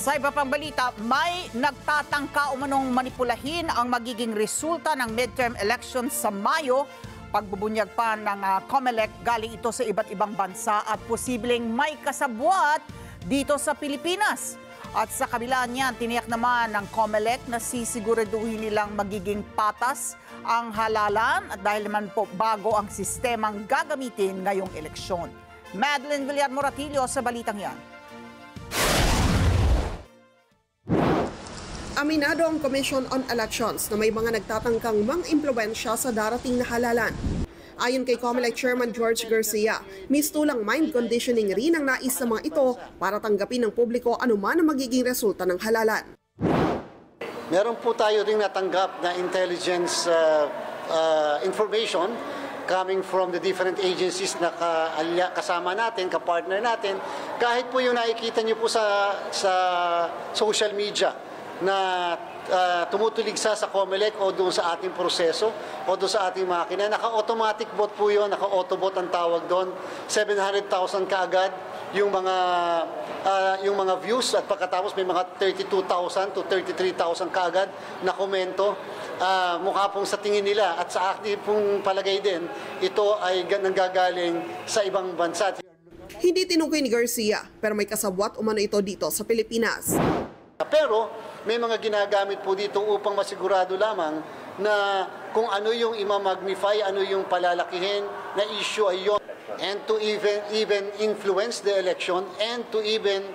Sa iba pang balita, may nagtatangka umanong manipulahin ang magiging resulta ng midterm elections sa Mayo. Pagbubunyag pa ng COMELEC, galing ito sa iba't ibang bansa at posibleng may kasabwat dito sa Pilipinas. At sa kabila niyan, tiniyak naman ng COMELEC na sisiguraduhin nilang magiging patas ang halalan at dahil naman po bago ang sistemang gagamitin ngayong eleksyon. Madeline Villar-Moratillo sa balitang yan. Aminado ang Commission on Elections na may mga nagtatangkang mang-impluwensya sa darating na halalan. Ayon kay COMELEC Chairman George Garcia, mistulang mind conditioning rin ang nais ng mga ito para tanggapin ng publiko anuman ang magiging resulta ng halalan. Meron po tayo ring natanggap na intelligence information coming from the different agencies na kasama natin, kapartner natin. Kahit po yung nakikita niyo po sa social media na tumutuligsa sa COMELEC o doon sa ating proseso o doon sa ating makina. Naka-automatic bot po yun, naka-autobot ang tawag doon. 700,000 kaagad yung mga views at pagkatapos may mga 32,000 to 33,000 kaagad na komento. Mukha pong sa tingin nila at sa aking pong palagay din, ito ay nanggagaling sa ibang bansa. Hindi tinukoy ni Garcia pero may kasabwat umano ito dito sa Pilipinas. Pero may mga ginagamit po dito upang masigurado lamang na kung ano yung imamagnify, ano yung palalakihin na issue ay yun. And to even influence the election and to even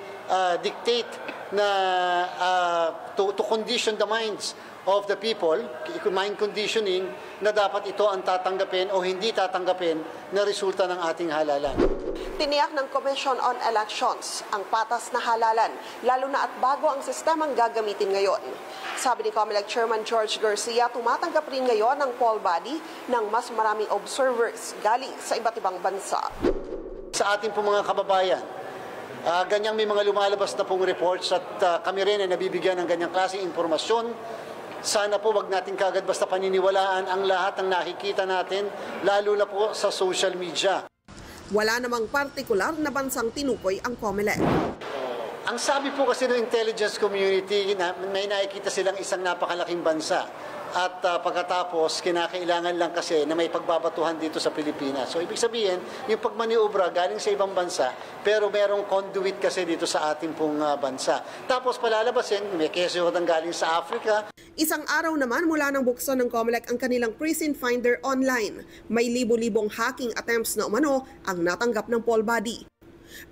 dictate na to condition the minds of the people, mind conditioning, na dapat ito ang tatanggapin o hindi tatanggapin na resulta ng ating halalan. Tiniyak ng Commission on Elections ang patas na halalan, lalo na at bago ang sistemang gagamitin ngayon. Sabi ni COMELEC Chairman George Garcia, tumatanggap rin ngayon ang poll body ng mas maraming observers galing sa iba't ibang bansa. Sa ating po mga kababayan, ganyang may mga lumalabas na pong reports at kami rin ay nabibigyan ng ganyang klaseng impormasyon. Sana po wag natin kagad basta paniniwalaan ang lahat ng nakikita natin, lalo na po sa social media. Wala namang partikular na bansang tinukoy ang COMELEC. Ang sabi po kasi ng intelligence community, may nakikita silang isang napakalaking bansa. At pagkatapos, kinakailangan lang kasi na may pagbabatuhan dito sa Pilipinas. So, ibig sabihin, yung pagmaniobra galing sa ibang bansa, pero merong conduit kasi dito sa ating pong bansa. Tapos palalabasin, may keso ng galing sa Africa. Isang araw naman mula nang buksan ng COMELEC ang kanilang Precinct Finder online. May libo-libong hacking attempts na umano ang natanggap ng poll body.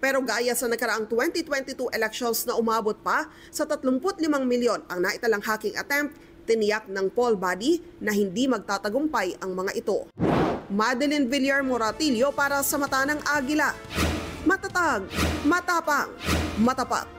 Pero gaya sa nakaraang 2022 elections na umabot pa sa 35 milyon ang naitalang hacking attempt, tiniyak ng poll body na hindi magtatagumpay ang mga ito. Madeline Villar-Moratillo para sa Mata ng Agila. Matatag, matapang, matapat.